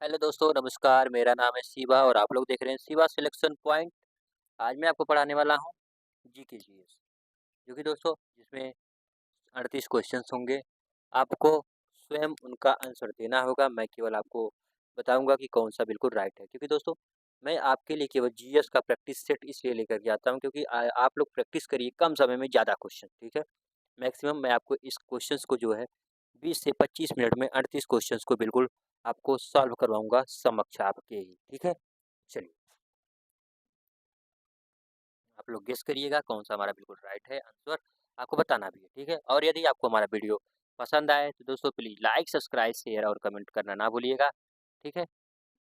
Hello दोस्तों, नमस्कार। मेरा नाम है शिवा और आप लोग देख रहे हैं शिवा सिलेक्शन पॉइंट। आज मैं आपको पढ़ाने वाला हूँ जीके जीएस, जो कि दोस्तों जिसमें 38 क्वेश्चंस होंगे। आपको स्वयं उनका आंसर देना होगा। मैं केवल आपको बताऊंगा कि कौन सा बिल्कुल राइट है, क्योंकि दोस्तों मैं आपके लिए केवल जीएस का प्रैक्टिस सेट इसलिए लेकर के आता हूँ क्योंकि आप लोग प्रैक्टिस करिए कम समय में ज़्यादा क्वेश्चन, ठीक है। मैक्सिमम मैं आपको इस क्वेश्चंस को जो है 20 से 25 मिनट में 38 क्वेश्चंस को बिल्कुल आपको सॉल्व करवाऊंगा समक्ष आपके ही, ठीक है। चलिए, आप लोग गेस करिएगा कौन सा हमारा बिल्कुल राइट है आंसर। आपको बताना भी है, ठीक है। और यदि आपको हमारा वीडियो पसंद आए तो दोस्तों प्लीज़ लाइक, सब्सक्राइब, शेयर और कमेंट करना ना भूलिएगा, ठीक है।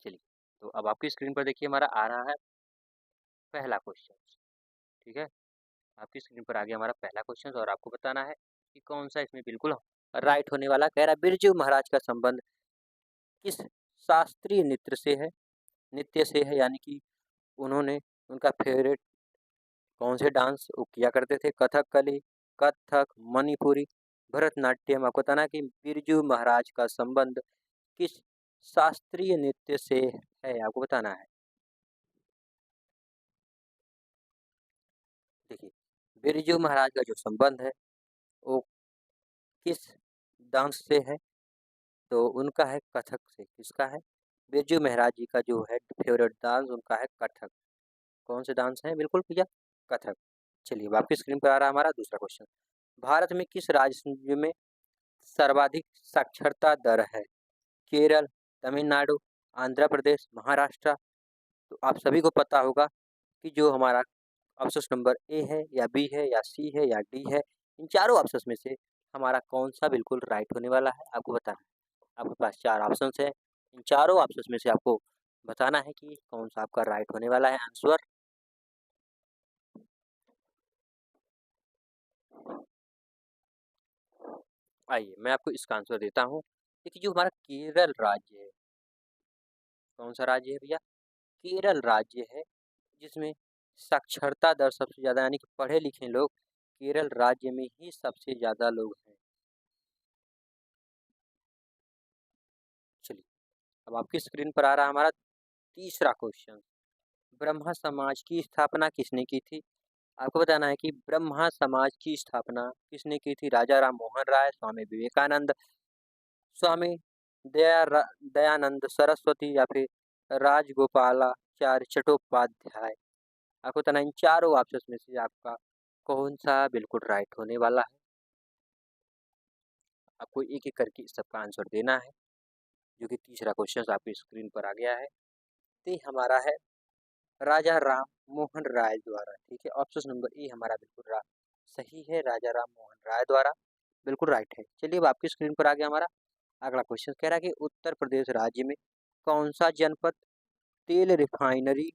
चलिए, तो अब आपकी स्क्रीन पर देखिए हमारा आ रहा है पहला क्वेश्चन, ठीक है। आपकी स्क्रीन पर आ गया हमारा पहला क्वेश्चन और आपको बताना है कि कौन सा इसमें बिल्कुल राइट होने वाला। कह रहा है बिरजू महाराज का संबंध किस शास्त्रीय नृत्य से है, यानी कि उन्होंने उनका फेवरेट कौन से डांस वो किया करते थे। कथकली, कथक, मणिपुरी, भरतनाट्यम। आपको बताना कि बिरजू महाराज का संबंध किस शास्त्रीय नृत्य से है, आपको बताना है। देखिए, बिरजू महाराज का जो संबंध है वो किस डांस से है, तो उनका है कथक से। किसका है? बिरजू महाराज जी का जो है फेवरेट डांस उनका है कथक। कौन से डांस है? बिल्कुल भैया, कथक। चलिए, अब आपकी स्क्रीन पर आ रहा है हमारा दूसरा क्वेश्चन। भारत में किस राज्य में सर्वाधिक साक्षरता दर है? केरल, तमिलनाडु, आंध्र प्रदेश, महाराष्ट्र। तो आप सभी को पता होगा कि जो हमारा ऑप्शन नंबर ए है या बी है या सी है या डी है, इन चारों ऑप्शन में से हमारा कौन सा बिल्कुल राइट होने वाला है, आपको बताना है। आपके पास चार ऑप्शन है, इन चारों ऑप्शन में से आपको बताना है कि कौन सा आपका राइट होने वाला है आंसर। आइए मैं आपको इसका आंसर देता हूँ। देखिए, जो हमारा केरल राज्य है, कौन सा राज्य है भैया? केरल राज्य है जिसमें साक्षरता दर सबसे ज़्यादा, यानी कि पढ़े लिखे लोग केरल राज्य में ही सबसे ज़्यादा लोग हैं। चलिए, अब आपकी स्क्रीन पर आ रहा है हमारा तीसरा क्वेश्चन। ब्रह्मा समाज की स्थापना किसने की थी? आपको बताना है कि ब्रह्मा समाज की स्थापना किसने की थी। राजा राम मोहन राय, स्वामी विवेकानंद, स्वामी दयानंद सरस्वती या फिर राजगोपालाचार्य चट्टोपाध्याय। आपको बताना है इन चारों ऑप्शन में से आपका कौन सा बिल्कुल राइट होने वाला है। आपको एक एक करके सबका आंसर देना है, जो कि तीसरा क्वेश्चन आपकी स्क्रीन पर आ गया है। तो ये हमारा है राजा राम मोहन राय द्वारा, ठीक है। ऑप्शन नंबर ए हमारा बिल्कुल सही है, राजा राम मोहन राय द्वारा बिल्कुल राइट है। चलिए, अब आपकी स्क्रीन पर आ गया हमारा अगला क्वेश्चन। कह रहा है कि उत्तर प्रदेश राज्य में कौन सा जनपद तेल रिफाइनरी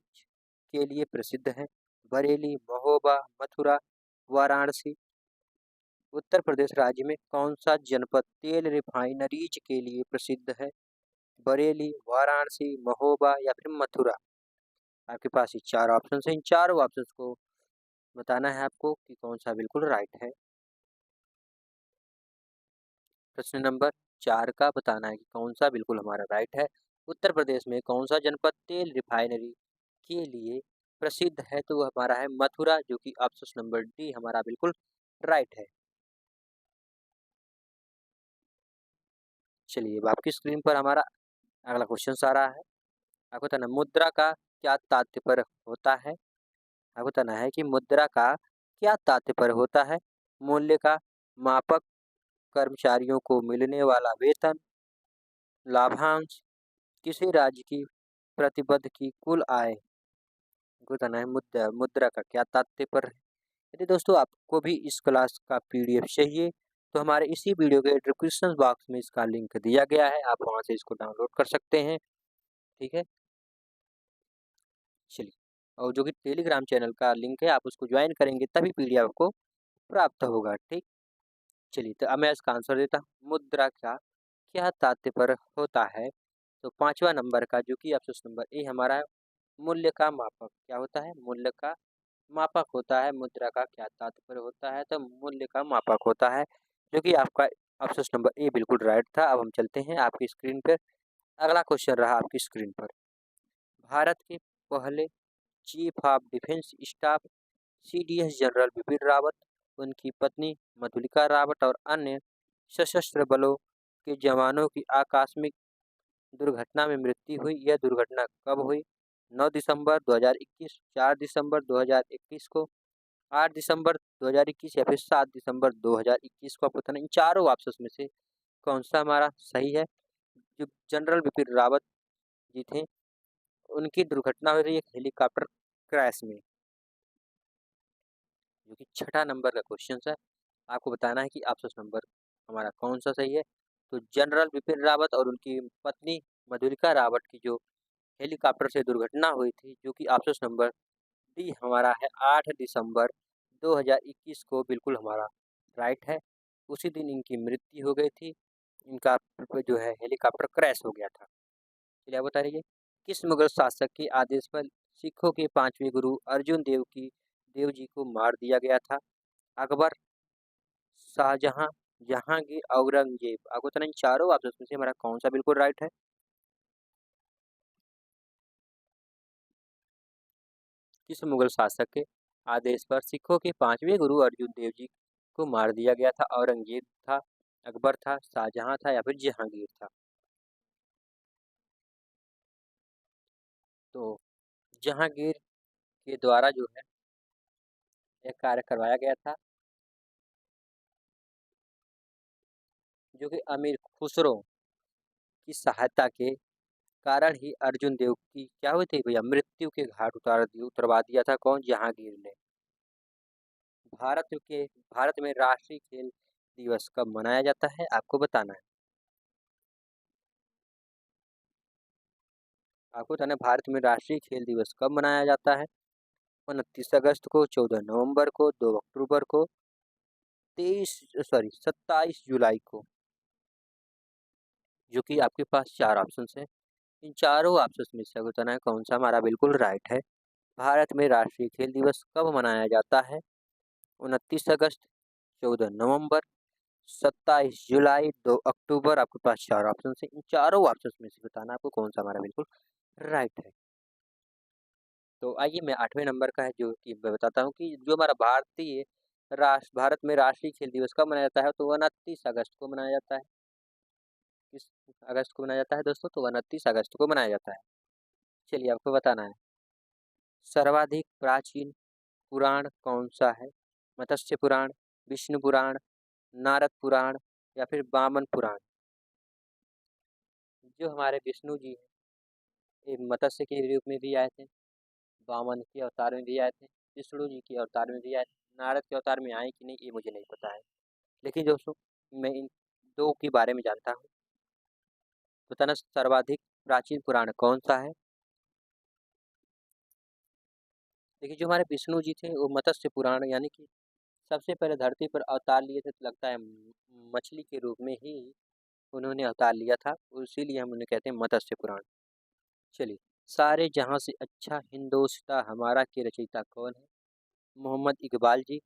के लिए प्रसिद्ध है? बरेली, महोबा, मथुरा, वाराणसी। उत्तर प्रदेश राज्य में कौन सा जनपद तेल रिफाइनरीज के लिए प्रसिद्ध है? बरेली, वाराणसी, महोबा या फिर मथुरा। आपके पास ये चार ऑप्शन है, इन चारों ऑप्शन को बताना है आपको कि कौन सा बिल्कुल राइट है। प्रश्न नंबर 4 का बताना है कि कौन सा बिल्कुल हमारा राइट है। उत्तर प्रदेश में कौन सा जनपद तेल रिफाइनरी के लिए प्रसिद्ध है, तो वो हमारा है मथुरा, जो कि ऑप्शन नंबर डी हमारा बिल्कुल राइट है। चलिए, अब आपकी स्क्रीन पर हमारा अगला क्वेश्चन आ रहा है। आपको बताना है मुद्रा का क्या तात्पर्य होता है। आपको बताना है कि मुद्रा का क्या तात्पर्य होता है। मूल्य का मापक, कर्मचारियों को मिलने वाला वेतन, लाभांश, किसी राज्य की प्रतिबद्ध की कुल आय। आपको बताना है मुद्रा मुद्रा का क्या तात्पर्य है। यदि दोस्तों आपको भी इस क्लास का पीडीएफ चाहिए तो हमारे इसी वीडियो के डिस्क्रिप्शन बॉक्स में इसका लिंक दिया गया है, आप वहां से इसको डाउनलोड कर सकते हैं, ठीक है। चलिए, और जो कि टेलीग्राम चैनल का लिंक है, आप उसको ज्वाइन करेंगे तभी पीडीएफ आपको प्राप्त होगा, ठीक। चलिए, तो अब मैं इसका आंसर देता हूँ। मुद्रा का क्या तात्पर्य होता है, तो पांचवा नंबर का जो कि ऑप्शन नंबर ए हमारा है, मूल्य का मापक। क्या होता है? मूल्य का मापक होता है। मुद्रा का क्या तात्पर्य होता है, तो मूल्य का मापक होता है, जो कि आपका ऑप्शन नंबर ए बिल्कुल राइट था। अब हम चलते हैं आपकी स्क्रीन पे अगला क्वेश्चन रहा आपकी स्क्रीन पर। भारत के पहले chief of defence staff CDS general Bipin Rawat, उनकी पत्नी मधुलिका रावत और अन्य सशस्त्र बलों के जवानों की आकस्मिक दुर्घटना में मृत्यु हुई। यह दुर्घटना कब हुई? 9 दिसंबर 2021, 4 दिसंबर 2021 को, 8 दिसंबर 2021 या फिर 7 दिसंबर 2021 को। आपको बताना इन चारों ऑप्शंस में से कौन सा हमारा सही है। जो जनरल बिपिन रावत जी थे, उनकी दुर्घटना हुई थी एक हेलीकॉप्टर क्रैश में, जो कि छठा नंबर का क्वेश्चन है। आपको बताना है कि ऑप्शन नंबर हमारा कौन सा सही है। तो जनरल बिपिन रावत और उनकी पत्नी मधुलिका रावत की जो हेलीकॉप्टर से दुर्घटना हुई थी, जो कि ऑप्शन नंबर डी हमारा है 8 दिसंबर 2021 को, बिल्कुल हमारा राइट है। उसी दिन इनकी मृत्यु हो गई थी। इनका जो है हेलीकॉप्टर क्रैश हो गया था। चलिए आप बता रहिए, किस मुगल शासक के आदेश पर सिखों के 5वें गुरु अर्जुन देव जी को मार दिया गया था? अकबर, शाहजहां, जहांगीर, औरंगजेब। आपको बताना इन चारों ऑप्शन में से हमारा कौन सा बिल्कुल राइट है। किस मुगल शासक के आदेश पर सिखों के 5वें गुरु अर्जुन देव जी को मार दिया गया था? औरंगजेब था, अकबर था, शाहजहां था या फिर जहांगीर था? तो जहांगीर के द्वारा जो है यह कार्य करवाया गया था, जो कि अमीर खुसरो की सहायता के कारण ही अर्जुन देव की क्या हुई थी भैया, मृत्यु के घाट उतरवा दिया था। कौन? जहांगीर ने। भारत में राष्ट्रीय खेल दिवस कब मनाया जाता है? आपको बताना है। आपको बताना है भारत में राष्ट्रीय खेल दिवस कब मनाया जाता है। 29 अगस्त को, 14 नवंबर को, 2 अक्टूबर को, 27 जुलाई को, जो कि आपके पास चार ऑप्शन है। इन चारों ऑप्शन में से बताना है कौन सा हमारा बिल्कुल राइट है। भारत में राष्ट्रीय खेल दिवस कब मनाया जाता है? 29 अगस्त, 14 नवंबर, 27 जुलाई, 2 अक्टूबर। आपके पास चार ऑप्शन है। इन चारों ऑप्शन में से बताना आपको कौन सा हमारा बिल्कुल राइट है। तो आइए मैं 8वें नंबर का है, जो कि मैं बताता हूँ कि जो हमारा भारत में राष्ट्रीय खेल दिवस कब मनाया जाता है। तो 29 अगस्त को मनाया जाता है। किस अगस्त को मनाया जाता है दोस्तों? तो 29 अगस्त को मनाया जाता है। चलिए आपको बताना है, सर्वाधिक प्राचीन पुराण कौन सा है? मत्स्य पुराण, विष्णु पुराण, नारद पुराण या फिर वामन पुराण। जो हमारे विष्णु जी हैं, ये मत्स्य के रूप में भी आए थे, वामन के अवतार में भी आए थे, विष्णु जी के अवतार में भी आए थे। नारद के अवतार में आए कि नहीं ये मुझे नहीं पता है, लेकिन दोस्तों मैं इन दो के बारे में जानता हूँ। बताना सर्वाधिक प्राचीन पुराण कौन सा है। देखिए जो हमारे विष्णु जी थे वो मत्स्य पुराण, यानी कि सबसे पहले धरती पर अवतार लिए थे, तो लगता है मछली के रूप में ही उन्होंने अवतार लिया था, इसीलिए हम उन्हें कहते हैं मत्स्य पुराण। चलिए, सारे जहां से अच्छा हिंदोसिता हमारा के रचयिता कौन है? मोहम्मद इकबाल जी,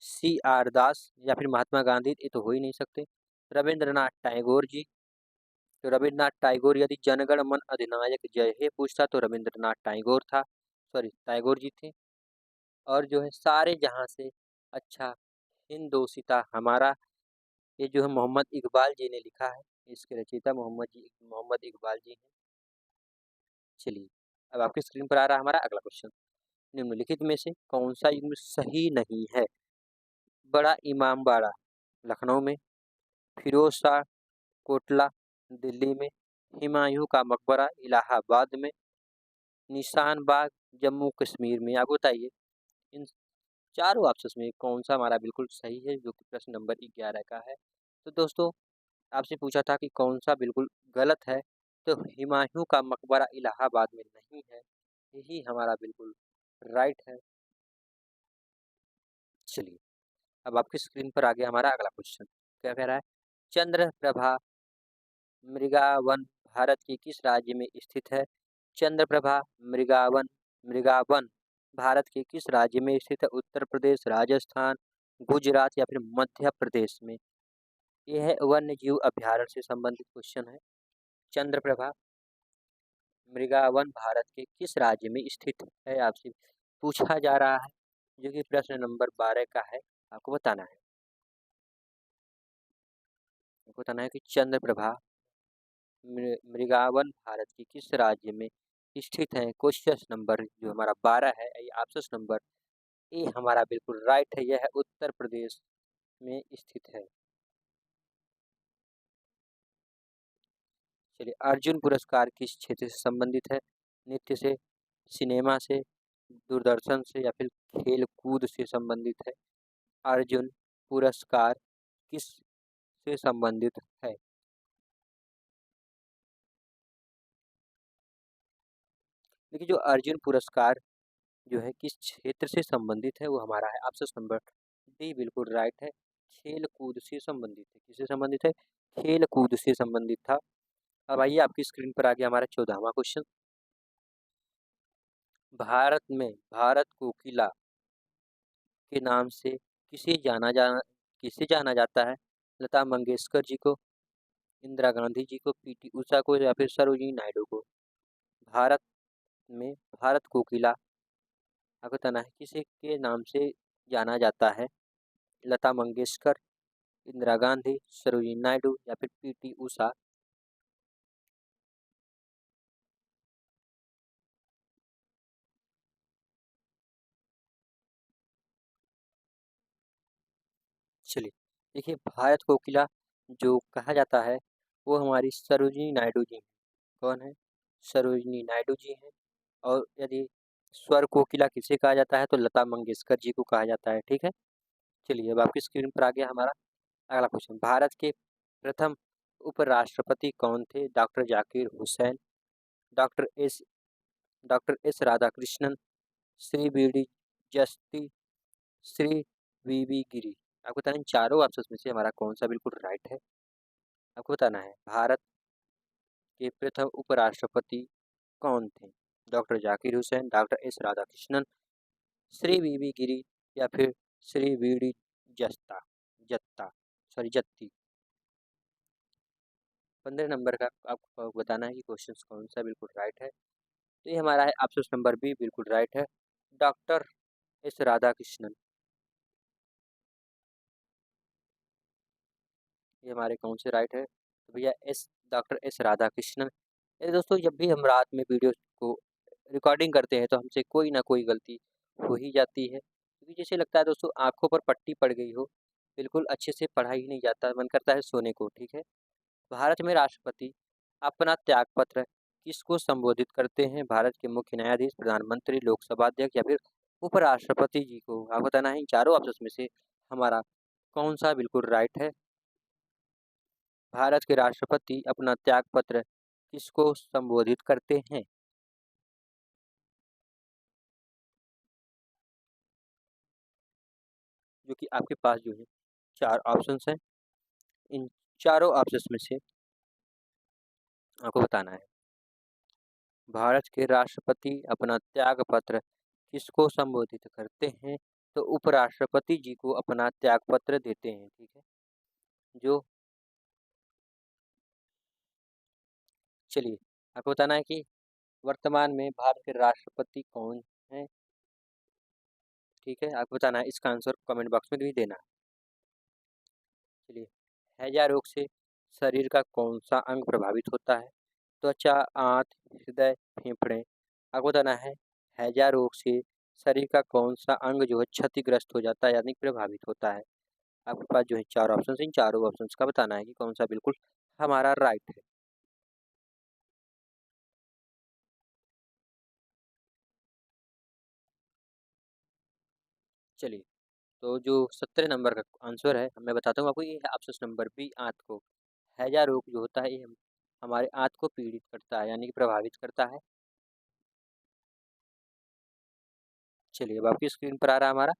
CR दास या फिर महात्मा गांधी। ये तो हो ही नहीं सकते। रविंद्रनाथ टैगोर जी। तो रविंद्रनाथ टैगोर, यदि जनगण मन अधिनायक जय हे पूछता तो रविंद्रनाथ टैगोर था, सॉरी टैगोर जी थे। और जो है सारे जहां से अच्छा हिंदोसिता हमारा, ये जो है मोहम्मद इकबाल जी ने लिखा है। इसके रचयिता मोहम्मद इकबाल जी हैं। चलिए, अब आपकी स्क्रीन पर आ रहा है हमारा अगला क्वेश्चन। निम्नलिखित में से कौन सा युग्म सही नहीं है? बड़ा इमामबाड़ा लखनऊ में, फिरोज शाह कोटला दिल्ली में, हुमायूं का मकबरा इलाहाबाद में, निशान बाग जम्मू कश्मीर में। आप बताइए इन चारों ऑप्शंस में कौन सा हमारा बिल्कुल सही है, जो कि प्रश्न नंबर 11 का है। तो दोस्तों आपसे पूछा था कि कौन सा बिल्कुल गलत है, तो हुमायूं का मकबरा इलाहाबाद में नहीं है, यही हमारा बिल्कुल राइट है। चलिए, अब आपकी स्क्रीन पर आ गया हमारा अगला क्वेश्चन। क्या कह रहा है? चंद्रप्रभा मृगावन भारत के किस राज्य में स्थित है? चंद्रप्रभा मृगावन भारत के किस राज्य में स्थित है? उत्तर प्रदेश, राजस्थान, गुजरात या फिर मध्य प्रदेश में। यह है वन्य जीव अभ्यारण्य से संबंधित क्वेश्चन है। चंद्रप्रभा मृगावन भारत के किस राज्य में स्थित है? आपसे पूछा जा रहा है, जो कि प्रश्न नंबर 12 का है। आपको बताना है। आपको बताना है कि चंद्रप्रभा मृगावन भारत के किस राज्य में स्थित है। क्वेश्चन नंबर जो हमारा 12 है, ये ऑप्शन नंबर ए हमारा बिल्कुल राइट है। यह उत्तर प्रदेश में स्थित है। चलिए, अर्जुन पुरस्कार किस क्षेत्र से संबंधित है? नृत्य से, सिनेमा से, दूरदर्शन से या फिर खेल कूद से संबंधित है? अर्जुन पुरस्कार किस से संबंधित है? देखिए, जो अर्जुन पुरस्कार जो है किस क्षेत्र से संबंधित है, वो हमारा है ऑप्शन नंबर डी बिल्कुल राइट है। खेल कूद से संबंधित है। किससे संबंधित है? खेल कूद से संबंधित था। अब आइए, आपकी स्क्रीन पर आ गया हमारा 14वां क्वेश्चन। भारत में भारत कोकिला के नाम से किसे जाना जाता है? लता मंगेशकर जी को, इंदिरा गांधी जी को, पीटी उषा को या फिर सरोजिनी नायडू को? भारत में भारत कोकिला, आपको बताना है किसे के नाम से जाना जाता है? लता मंगेशकर, इंदिरा गांधी, सरोजिनी नायडू या फिर पीटी उषा? चलिए, देखिए, भारत कोकिला जो कहा जाता है, वो हमारी सरोजिनी नायडू जी हैं। कौन है? सरोजिनी नायडू जी हैं। और यदि स्वर कोकिला किसे कहा जाता है, तो लता मंगेशकर जी को कहा जाता है। ठीक है। चलिए, अब आपकी स्क्रीन पर आ गया हमारा अगला क्वेश्चन। भारत के प्रथम उपराष्ट्रपति कौन थे? Doctor Zakir Hussain, doctor S doctor S Radhakrishnan, Shri B D Jatti, Shri V V गिरी? आपको बताना है इन चारों ऑप्शन में से हमारा कौन सा बिल्कुल राइट है। आपको बताना है भारत के प्रथम उपराष्ट्रपति कौन थे? Doctor Zakir Hussain, doctor S Radhakrishnan, Shri V V Giri या फिर श्री वी डी जस्ता जत्ता सॉरी जत्ती? 15 नंबर का आपको बताना है कि क्वेश्चन कौन सा बिल्कुल राइट है। तो ये हमारा है ऑप्शन नंबर बी बिल्कुल राइट है। डॉक्टर एस राधाकृष्णन, ये हमारे कौन से राइट है? तो भैया एस डॉक्टर एस राधाकृष्णन। ये दोस्तों, जब भी हम रात में वीडियो को रिकॉर्डिंग करते हैं, तो हमसे कोई ना कोई गलती हो ही जाती है, क्योंकि जैसे लगता है दोस्तों आंखों पर पट्टी पड़ गई हो, बिल्कुल अच्छे से पढ़ा ही नहीं जाता, मन करता है सोने को। ठीक है। भारत में राष्ट्रपति अपना त्यागपत्र किसको संबोधित करते हैं? भारत के मुख्य न्यायाधीश, प्रधानमंत्री, लोकसभा अध्यक्ष या फिर उपराष्ट्रपति जी को? आप बताना है इन चारों ऑप्शन में से हमारा कौन सा बिल्कुल राइट है। भारत के राष्ट्रपति अपना त्यागपत्र किसको संबोधित करते हैं? जो कि आपके पास जो है चार ऑप्शंस हैं। इन चारों ऑप्शंस में से आपको बताना है भारत के राष्ट्रपति अपना त्याग पत्र किसको संबोधित करते हैं? तो उपराष्ट्रपति जी को अपना त्याग पत्र देते हैं। ठीक है। जो चलिए, आपको बताना है कि वर्तमान में भारत के राष्ट्रपति कौन है। ठीक है। आपको बताना है, इसका आंसर कमेंट बॉक्स में भी देना है। चलिए, हैजा रोग से शरीर का कौन सा अंग प्रभावित होता है? त्वचा, आंत, हृदय, फेफड़े? आपको बताना है हैजा रोग से शरीर का कौन सा अंग जो है क्षतिग्रस्त हो जाता है, यानी प्रभावित होता है? आपके पास जो है चार ऑप्शन है। इन चारों ऑप्शन का बताना है कि कौन सा बिल्कुल हमारा राइट है। चलिए, तो जो 17 नंबर का आंसर है, मैं बताता हूँ आपको, ये है ऑप्शन नंबर बी, आंत को। हैजा रोग जो होता है, ये हमारे आंत को पीड़ित करता है, यानी कि प्रभावित करता है। चलिए, अब आपकी स्क्रीन पर आ रहा है हमारा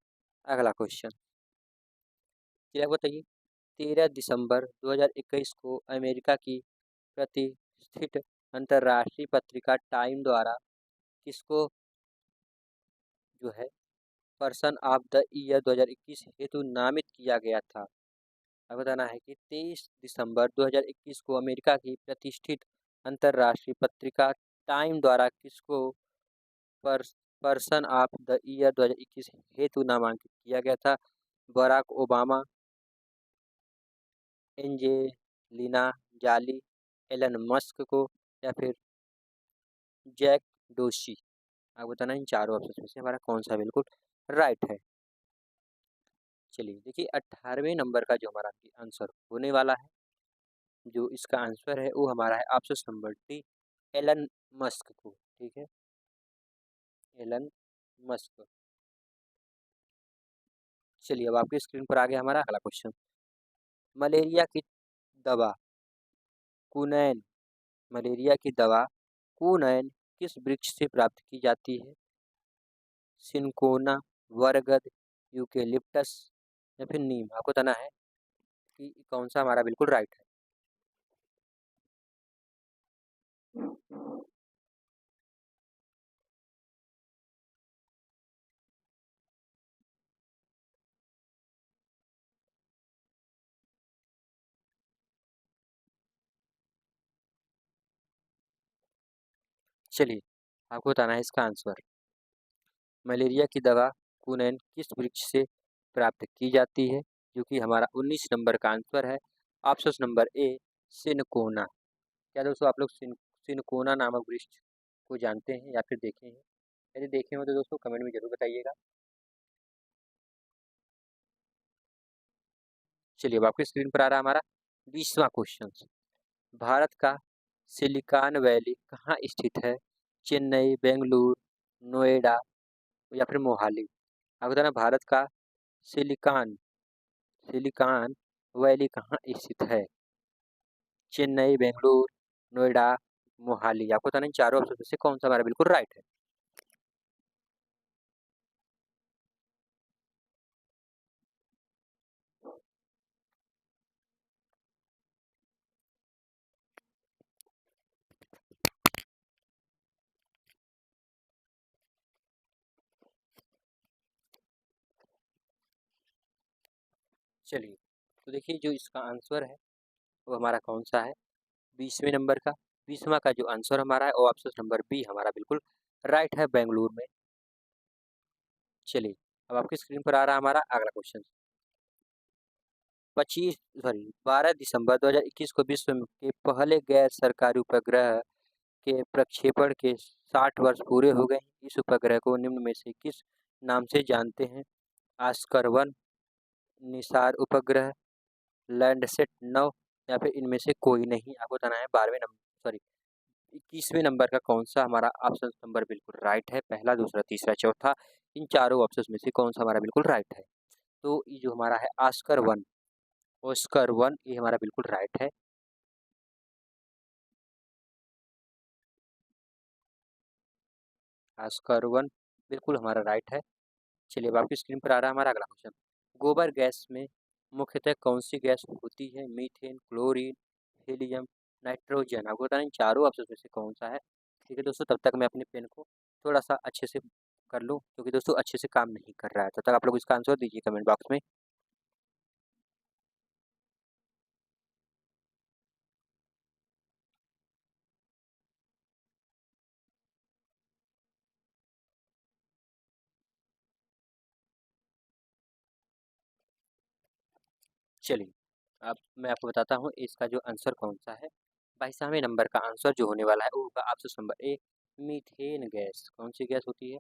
अगला क्वेश्चन। चलिए, आप बताइए, 13 दिसंबर 2021 को अमेरिका की प्रतिष्ठित अंतर्राष्ट्रीय पत्रिका टाइम द्वारा किसको जो है पर्सन ऑफ द ईयर 2021 हेतु नामित किया गया था? अब बताना है कि 23 दिसंबर 2021 को अमेरिका की प्रतिष्ठित अंतर्राष्ट्रीय पत्रिका टाइम द्वारा किसको पर्सन ऑफ द ईयर 2021 हेतु नामांकित किया गया था? बराक ओबामा, एंजेलिना जाली, एलन मस्क को, या फिर जैक डोशी? आप बताना इन चारों ऑप्शन में से हमारा कौन सा बिल्कुल राइट है। चलिए देखिए 18वें नंबर का जो हमारा आंसर होने वाला है, जो इसका आंसर है वो हमारा है option number D, Elon Musk को। ठीक है, एलन मस्क। चलिए अब आपकी स्क्रीन पर आ गया हमारा अगला क्वेश्चन। मलेरिया की दवा कुनैन, मलेरिया की दवा कुनैन किस वृक्ष से प्राप्त की जाती है? सिनकोना, बरगद, यूकेलिप्टस, या फिर नीम? आपको बताना है कि कौन सा हमारा बिल्कुल राइट है। चलिए आपको बताना है इसका आंसर। मलेरिया की दवा कुनैन किस वृक्ष से प्राप्त की जाती है? जो कि हमारा 19 नंबर का आंसर है ऑप्शन नंबर ए, सिनकोना। क्या दोस्तों आप लोग सिनकोना नामक वृक्ष को जानते हैं या फिर देखे हैं? यदि देखे हो तो दोस्तों कमेंट में जरूर बताइएगा। चलिए अब आपकी स्क्रीन पर आ रहा है हमारा 20वां क्वेश्चन। भारत का सिलिकॉन वैली कहाँ स्थित है? चेन्नई, बेंगलुरु, नोएडा, या फिर मोहाली? आप बताना भारत का सिलिकॉन सिलिकॉन वैली कहाँ स्थित है? चेन्नई, बेंगलुरु, नोएडा, मोहाली? आपको बताना इन चारों ऑप्शन में से कौन सा हमारा बिल्कुल राइट है। चलिए तो देखिए जो इसका आंसर है वो हमारा कौन सा है, 20वें नंबर का। 20वां का जो आंसर हमारा है वो ऑप्शन नंबर बी हमारा बिल्कुल राइट है, बेंगलुरु में। चलिए अब आपकी स्क्रीन पर आ रहा है हमारा अगला क्वेश्चन। 12 दिसंबर 2021 को विश्व के पहले गैर सरकारी उपग्रह के प्रक्षेपण के 60 वर्ष पूरे हो गए। इस उपग्रह को निम्न में से किस नाम से जानते हैं? आस्कर 1, निसार उपग्रह, लैंडसेट 9, या फिर इनमें से कोई नहीं? आपको बताना है 12वें नंबर, सॉरी 21वें नंबर का कौन सा हमारा ऑप्शन नंबर बिल्कुल राइट है। पहला, दूसरा, तीसरा, चौथा, इन चारों ऑप्शन में से कौन सा हमारा बिल्कुल राइट है? तो ये जो हमारा है आस्कर 1, ऑस्कर 1 ये हमारा बिल्कुल राइट है। आस्कर 1 बिल्कुल हमारा राइट है। चलिए अब आपकी स्क्रीन पर आ रहा है हमारा अगला क्वेश्चन। गोबर गैस में मुख्यतः कौन सी गैस होती है? Methane, chlorine, helium, nitrogen? आपको बताना इन चारों ऑप्शन में से कौन सा है। ठीक है दोस्तों, तब तक मैं अपने पेन को थोड़ा सा अच्छे से कर लूँ, क्योंकि दोस्तों अच्छे से काम नहीं कर रहा है। तब तक आप लोग इसका आंसर दीजिए कमेंट बॉक्स में। चलिए अब मैं आपको बताता हूँ इसका जो आंसर कौन सा है। 22वें नंबर का आंसर जो होने वाला है वो होगा option number A, methane gas. कौन सी गैस होती है?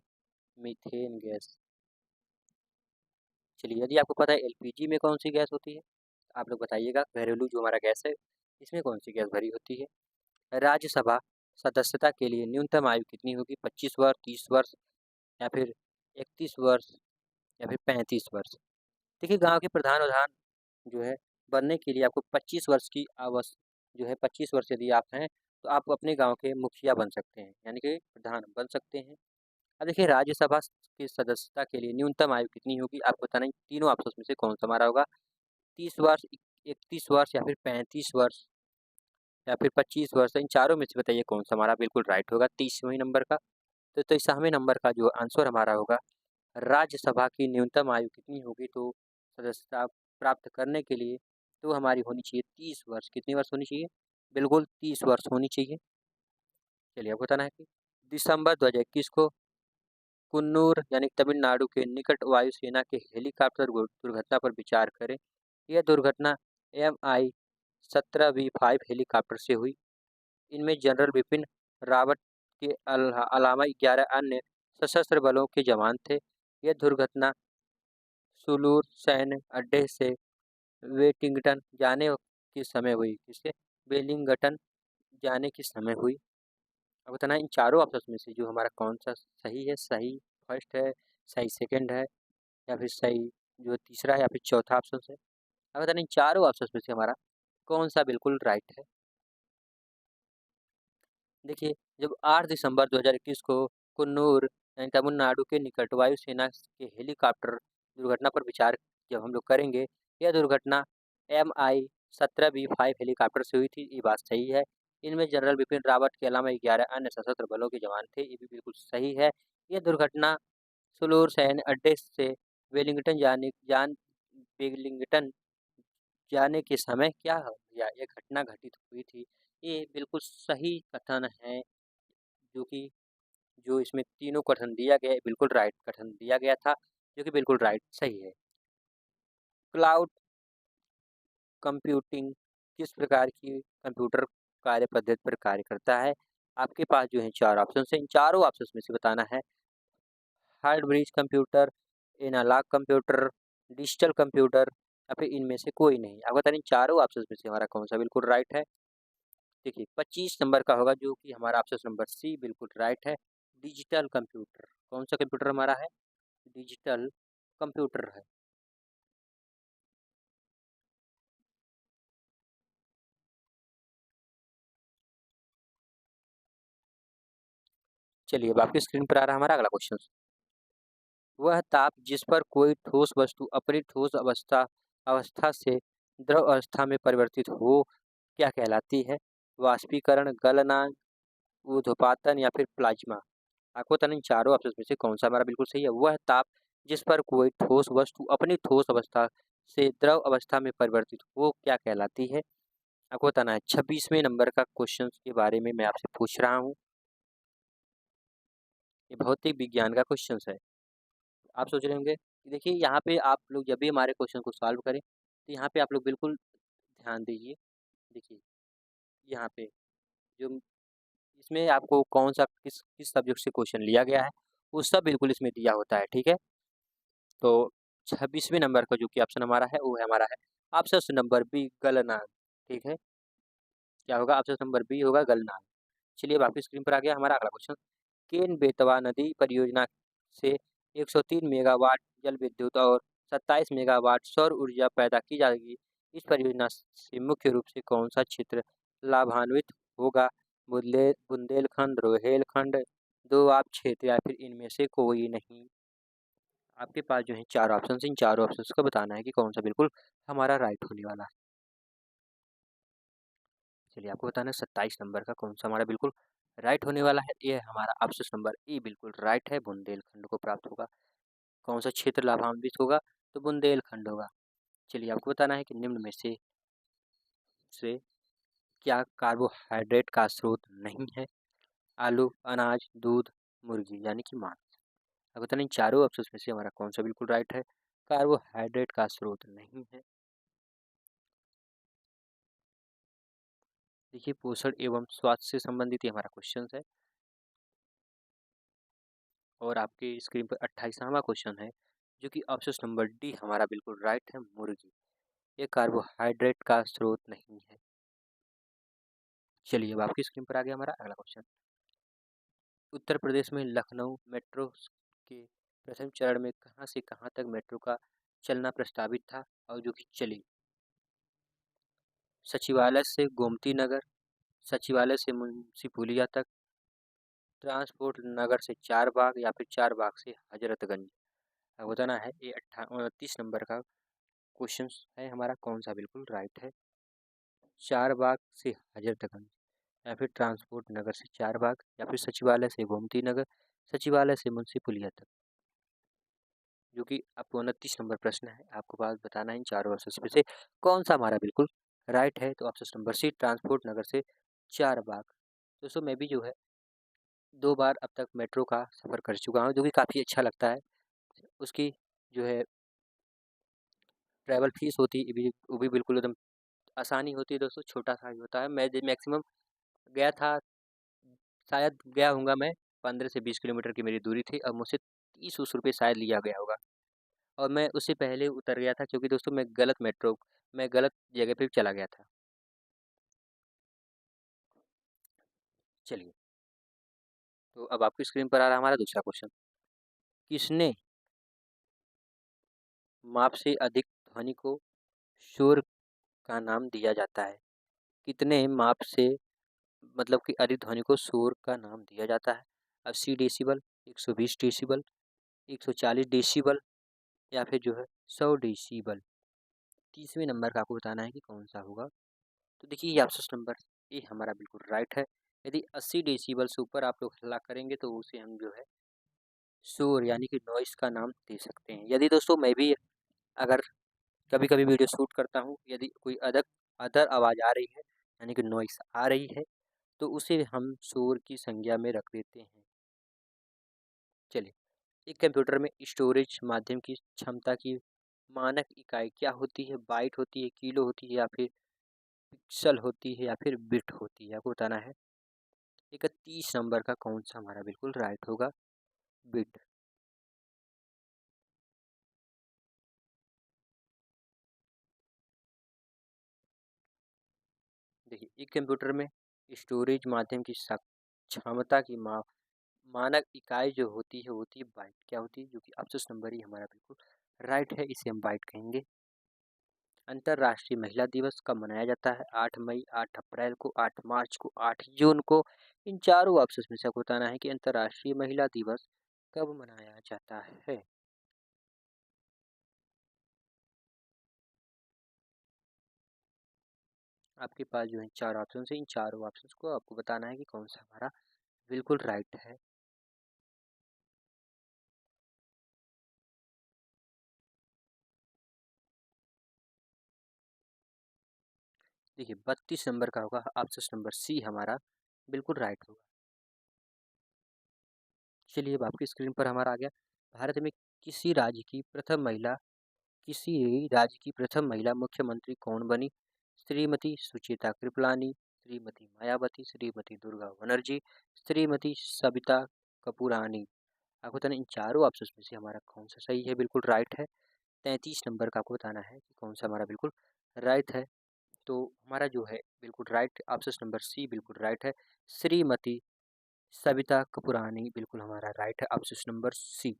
Methane gas. चलिए यदि आपको पता है एलपीजी में कौन सी गैस होती है, आप लोग बताइएगा। घरेलू जो हमारा गैस है इसमें कौन सी गैस भरी होती है? राज्यसभा सदस्यता के लिए न्यूनतम आयु कितनी होगी? 25 वर्ष, 30 वर्ष, या फिर 31 वर्ष, या फिर 35 वर्ष? देखिए गांव के प्रधान जो है बनने के लिए आपको 25 वर्ष की जो है 25 वर्ष यदि आप हैं तो आप अपने गांव के मुखिया बन सकते हैं, यानी कि प्रधान बन सकते हैं। अब देखिए राज्यसभा की सदस्यता के लिए न्यूनतम आयु कितनी होगी? आपको बताना है तीनों ऑप्शन में से कौन सा हमारा होगा। 30 वर्ष, 31 वर्ष, या फिर 35 वर्ष, या फिर 25 वर्ष? इन चारों में से बताइए कौन सा हमारा बिल्कुल राइट होगा 30वें नंबर का। तो 23वें नंबर का जो आंसर हमारा होगा, राज्यसभा की न्यूनतम आयु कितनी होगी तो सदस्यता प्राप्त करने के लिए, तो हमारी होनी चाहिए 30 वर्ष। कितनी वर्ष होनी चाहिए? बिल्कुल 30 वर्ष होनी चाहिए। चलिए आपको बताना है कि दिसंबर 2021 को कुन्नूर यानी तमिलनाडु के निकट वायुसेना के हेलीकॉप्टर दुर्घटना पर विचार करें। यह दुर्घटना MI-17V5 हेलीकॉप्टर से हुई। इनमें जनरल बिपिन रावत के अलावा 11 अन्य सशस्त्र बलों के जवान थे। यह दुर्घटना सुलूर सैन्य अड्डे से वेलिंगटन जाने के समय हुई। किससे? वेलिंगटन जाने के समय हुई। अब बताना इन चारों ऑप्शन में से जो हमारा कौन सा सही है। सही फर्स्ट है, सही सेकंड है, या फिर सही जो तीसरा है, या फिर चौथा ऑप्शन है। अब बताना इन चारों ऑप्शन में से हमारा कौन सा बिल्कुल राइट है। देखिए, जब 8 दिसंबर 2021 को कुन्नूर यानी तमिलनाडु के निकट वायुसेना के हेलीकॉप्टर दुर्घटना पर विचार जब हम लोग करेंगे, यह दुर्घटना MI-17V5 हेलीकॉप्टर से हुई थी, ये बात सही है। इनमें जनरल बिपिन रावत के अलावा 11 अन्य सशस्त्र बलों के जवान थे, ये भी बिल्कुल सही है। यह दुर्घटना सुलूर सैन्य अड्डे से वेलिंगटन जाने के समय क्या हो या ये घटना घटित हुई थी। ये बिल्कुल सही कथन है, जो कि जो इसमें तीनों कथन दिया गया है, बिल्कुल राइट कथन दिया गया था, जो कि बिल्कुल राइट सही है। क्लाउड कंप्यूटिंग किस प्रकार की कंप्यूटर कार्य पद्धति पर कार्य करता है? आपके पास जो है 4 ऑप्शन हैं, इन चारों ऑप्शन में से बताना है। हार्ड ब्रिज computer, analog computer, digital computer, या फिर इनमें से कोई नहीं। आप बताइए इन चारों ऑप्शन में से हमारा कौन-सा बिल्कुल राइट है? देखिए 25 नंबर का होगा, जो कि हमारा ऑप्शन नंबर सी बिल्कुल राइट है। डिजिटल कंप्यूटर, कौन-सा कंप्यूटर हमारा है? डिजिटल कंप्यूटर है। चलिए अब आपकी स्क्रीन पर आ रहा है हमारा अगला क्वेश्चन। वह ताप जिस पर कोई ठोस वस्तु अपनी ठोस अवस्था अवस्था से द्रव अवस्था में परिवर्तित हो, क्या कहलाती है? वाष्पीकरण, गलनांक, ऊर्ध्वपातन, या फिर प्लाज्मा। आपको बताना इन चारों ऑप्शन में से कौन सा हमारा बिल्कुल सही है। वह ताप जिस पर कोई ठोस वस्तु अपनी ठोस अवस्था से द्रव अवस्था में परिवर्तित हो, क्या कहलाती है? आपको बताना है। 26वें नंबर का क्वेश्चन के बारे में मैं आपसे पूछ रहा हूँ। ये भौतिक विज्ञान का क्वेश्चन है। आप सोच रहे होंगे कि देखिए यहाँ पे आप लोग जब भी हमारे क्वेश्चन को सॉल्व करें, तो यहाँ पे आप लोग बिल्कुल ध्यान दीजिए। देखिए यहाँ पे जो इसमें आपको कौन सा किस किस सब्जेक्ट से क्वेश्चन लिया गया है, वो सब बिल्कुल इसमें दिया होता है, ठीक है? तो 26वें नंबर का जो कि ऑप्शन हमारा है, वो है हमारा है ऑप्शन नंबर बी, गलनांक। ठीक है? क्या होगा? ऑप्शन नंबर बी होगा गलनांक। चलिए अब आपकी स्क्रीन पर आ गया हमारा अगला क्वेश्चन। केन-बेतवा नदी परियोजना से 103 मेगावाट जल विद्युत और 27 मेगावाट सौर ऊर्जा पैदा की जाएगी। इस परियोजना से मुख्य रूप से कौन-सा क्षेत्र लाभान्वित होगा? बुंदेलखंड, रोहेलखंड, दोआब क्षेत्र, या फिर इनमें से कोई नहीं? आपके पास जो है 4 ऑप्शंस हैं, इन चारों ऑप्शंस को बताना है कि कौन-सा बिल्कुल हमारा राइट होने वाला है। चलिए आपको बताना है 27 नंबर का कौन-सा हमारा बिल्कुल राइट होने वाला है। ये हमारा ऑप्शन नंबर ए बिल्कुल राइट है, बुंदेलखंड को प्राप्त होगा। कौन-सा क्षेत्र लाभान्वित होगा? तो बुंदेलखंड होगा। चलिए आपको बताना है कि निम्न में से क्या कार्बोहाइड्रेट का स्रोत नहीं है? आलू, अनाज, दूध, मुर्गी यानी कि मांस। अब बताना इन चारों ऑप्शन में से हमारा कौन-सा बिल्कुल राइट है? कार्बोहाइड्रेट का स्रोत नहीं है। देखिए पोषण एवं स्वास्थ्य से संबंधित ये हमारा क्वेश्चन है, और आपकी स्क्रीन पर 28वां क्वेश्चन है, जो कि ऑप्शन नंबर डी हमारा बिल्कुल राइट है, मुर्गी। ये कार्बोहाइड्रेट का स्रोत नहीं है। चलिए अब आपकी स्क्रीन पर आ गया हमारा अगला क्वेश्चन। उत्तर प्रदेश में लखनऊ मेट्रो के प्रथम चरण में कहाँ से कहाँ तक मेट्रो का चलना प्रस्तावित था, और जो कि चली? सचिवालय से गोमती नगर, सचिवालय से मुंशी पुलिया तक, ट्रांसपोर्ट नगर से चार बाग, या फिर चार बाग से हजरतगंज। अब बताना है ये 29 नंबर का क्वेश्चन है हमारा, कौन सा बिल्कुल राइट है? चार बाग से हजरतगंज, या फिर ट्रांसपोर्ट नगर से चार बाग, या फिर सचिवालय से गोमती नगर, सचिवालय से मुंशी पुलिया तक। जो कि आपको 29 नंबर प्रश्न है, आपको पास बताना है इन चारों ऑप्शन में से कौन सा हमारा बिल्कुल राइट है। तो ऑप्शन नंबर सी ट्रांसपोर्ट नगर से चार बाग। दोस्तों मैं भी जो है 2 बार अब तक मेट्रो का सफ़र कर चुका हूँ, जो कि काफ़ी अच्छा लगता है। उसकी जो है ट्रैवल फ़ीस होती है भी वो भी बिल्कुल एकदम आसानी होती है दोस्तों, छोटा-सा ही होता है। मैं ज मैक्सिमम गया था, शायद गया होऊँगा मैं 15 से 20 किलोमीटर की मेरी दूरी थी और मुझसे 30 रुपए शायद लिया गया होगा और मैं उससे पहले उतर गया था क्योंकि दोस्तों मैं गलत जगह पे चला गया था। चलिए, तो अब आपकी स्क्रीन पर आ रहा है हमारा दूसरा क्वेश्चन। किसने माप से अधिक ध्वनि को शोर का नाम दिया जाता है? कितने माप से मतलब कि अधिक ध्वनि को शोर का नाम दिया जाता है? 80 डेसिबल, 120 डेसिबल, 140 डेसिबल या फिर जो है 100 डेसिबल। 30वें नंबर का आपको बताना है कि कौन-सा होगा। तो देखिए ये ऑप्शन नंबर ए हमारा बिल्कुल राइट है। यदि 80 डेसिबल से ऊपर आप लोग हल्ला करेंगे तो उसे हम जो है शोर यानी कि नॉइज़ का नाम दे सकते हैं। यदि दोस्तों मैं भी अगर कभी-कभी वीडियो शूट करता हूँ, यदि कोई अदर आवाज़ आ रही है यानी कि नॉइज़ आ रही है, तो उसे हम शोर की संज्ञा में रख देते हैं। चलिए, एक कंप्यूटर में स्टोरेज माध्यम की क्षमता की मानक इकाई क्या होती है? बाइट होती है, किलो होती है या फिर पिक्सल होती है या फिर बिट होती है? आपको बताना है। 31 नंबर का कौन-सा हमारा बिल्कुल राइट होगा? बिट। देखिए, एक कंप्यूटर में स्टोरेज माध्यम की क्षमता की मानक इकाई जो होती है बाइट। क्या होती है? जो कि ऑप्शन नंबर ही हमारा बिल्कुल राइट है, इसे हम बाइट कहेंगे। अंतर्राष्ट्रीय महिला दिवस कब मनाया जाता है? 8 मई, 8 अप्रैल को, 8 मार्च को, 8 जून को। इन चारों ऑप्शंस में से आपको बताना है कि अंतर्राष्ट्रीय महिला दिवस कब मनाया जाता है? आपके पास जो है 4 ऑप्शन है, इन चारों ऑप्शंस को आपको बताना है कि कौन-सा हमारा बिल्कुल राइट है। देखिए 32 नंबर का होगा ऑप्शन नंबर सी हमारा बिल्कुल राइट होगा। चलिए अब आपकी स्क्रीन पर हमारा आ गया, भारत में किसी राज्य की प्रथम महिला किसी राज्य की प्रथम महिला मुख्यमंत्री कौन बनी? श्रीमती सुचेता कृपलानी, श्रीमती मायावती, श्रीमती दुर्गा बनर्जी, श्रीमती सविता कपूरानी। आपको बताना इन चारों ऑप्शन में से हमारा कौन सा सही है, बिल्कुल राइट है। 33 नंबर का आपको बताना है कि कौन सा हमारा बिल्कुल राइट है। तो हमारा जो है बिल्कुल राइट ऑप्शन नंबर सी बिल्कुल राइट है। श्रीमती सविता कपूरानी बिल्कुल हमारा राइट है option number C.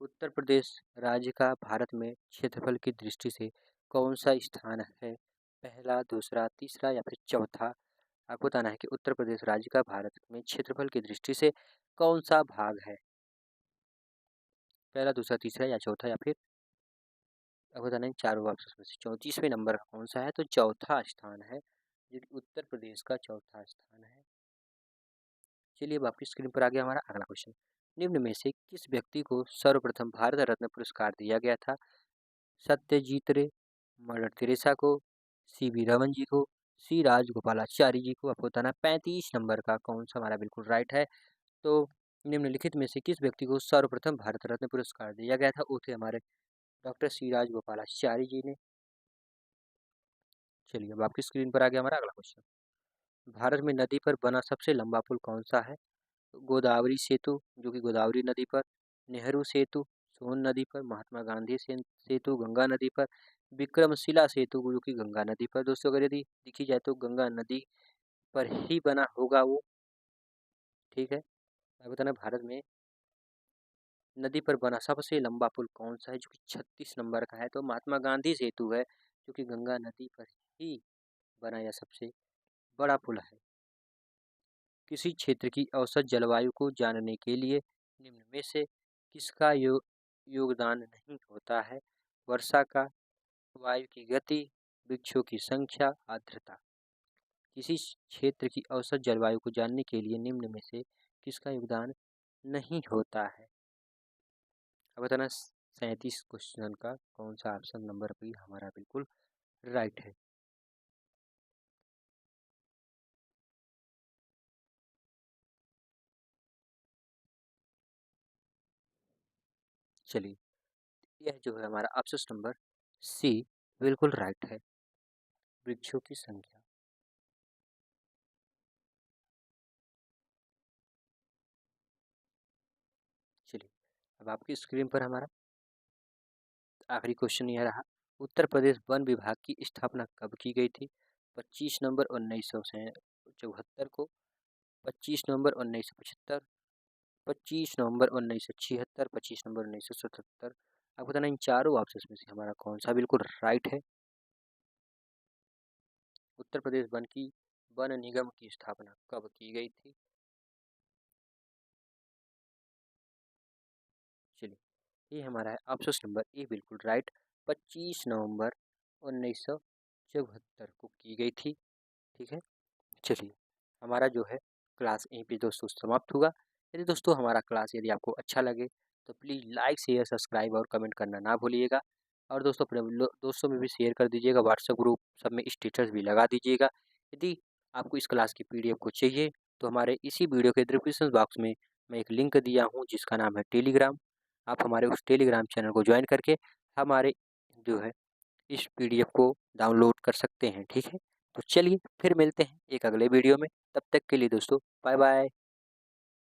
Uttar Pradesh राज्य का भारत में क्षेत्रफल की दृष्टि से कौन सा स्थान है? पहला, दूसरा, तीसरा या फिर चौथा? आपको बताना है कि उत्तर प्रदेश राज्य का भारत में क्षेत्रफल की दृष्टि से कौन सा भाग है? पहला, दूसरा, तीसरा या चौथा या फिर आपको बताना है चारों ऑप्शन में से 34वें नंबर का कौन सा है? तो चौथा स्थान है, जो कि उत्तर प्रदेश का चौथा स्थान है। चलिए अब आपकी स्क्रीन पर आ गया हमारा अगला क्वेश्चन। निम्न में से किस व्यक्ति को सर्वप्रथम भारत रत्न पुरस्कार दिया गया था? सत्यजीत रे, मदर टेरेसा को, सीवी रमन जी को, सी राजगोपालाचारी जी को। आपको बताना है 35 नंबर का कौन सा हमारा बिल्कुल राइट है। तो निम्नलिखित में से किस व्यक्ति को सर्वप्रथम भारत रत्न पुरस्कार दिया गया था? वो थे हमारे डॉक्टर सी राजगोपालाचारी जी ने। चलिए अब आपकी स्क्रीन पर आ गया हमारा अगला क्वेश्चन। भारत में नदी पर बना सबसे लंबा पुल कौन सा है? गोदावरी सेतु, जो कि गोदावरी नदी पर, नेहरू सेतु, सोन नदी पर, महात्मा गांधी सेतु गंगा नदी पर, विक्रमशिला सेतु जो कि गंगा नदी पर। दोस्तों अगर यदि देखी जाए तो गंगा नदी पर ही बना होगा वो, ठीक है। मैं बताना भारत में नदी पर बना सबसे लंबा पुल कौन सा है, जो कि 36 नंबर का है? तो महात्मा गांधी सेतु है, जो कि गंगा नदी पर ही बना यह सबसे बड़ा पुल है। किसी क्षेत्र की औसत जलवायु को जानने के लिए निम्न में से किसका योगदान नहीं होता है? वर्षा का, वायु की गति, वृक्षों की संख्या, आर्द्रता। किसी क्षेत्र की औसत जलवायु को जानने के लिए निम्न में से किसका योगदान नहीं होता है? अब बताना 37 क्वेश्चन का कौन सा ऑप्शन नंबर बी हमारा बिल्कुल राइट है। चलिए, यह जो है हमारा ऑप्शन नंबर सी बिल्कुल राइट है, वृक्षों की संख्या। चलिए, अब आपकी स्क्रीन पर हमारा आखिरी क्वेश्चन यह रहा, उत्तर प्रदेश वन विभाग की स्थापना कब की गई थी? 25 नवंबर 1974 को, 25 नवंबर 1975, 25 नवंबर 1976, 25 नवंबर 1977। आपको बताना इन चारों ऑप्शन में से हमारा कौन सा बिल्कुल राइट है। उत्तर प्रदेश वन निगम की स्थापना कब की गई थी? चलिए, ये हमारा है ऑप्शन नंबर ए बिल्कुल राइट, 25 नवंबर 1974 को की गई थी। ठीक है, चलिए, हमारा जो है क्लास यहीं पे दोस्तों समाप्त हुआ। यदि दोस्तों हमारा क्लास यदि आपको अच्छा लगे तो प्लीज़ लाइक शेयर सब्सक्राइब और कमेंट करना ना भूलिएगा। और दोस्तों अपने दोस्तों में भी शेयर कर दीजिएगा, व्हाट्सएप ग्रुप सब में स्टेटस भी लगा दीजिएगा। यदि आपको इस क्लास की पीडीएफ को चाहिए तो हमारे इसी वीडियो के डिस्क्रिप्शन बॉक्स में मैं एक लिंक दिया हूँ जिसका नाम है टेलीग्राम। आप हमारे उस टेलीग्राम चैनल को ज्वाइन करके हमारे जो है इस पीडीएफ को डाउनलोड कर सकते हैं। ठीक है, तो चलिए फिर मिलते हैं एक अगले वीडियो में। तब तक के लिए दोस्तों बाय बाय।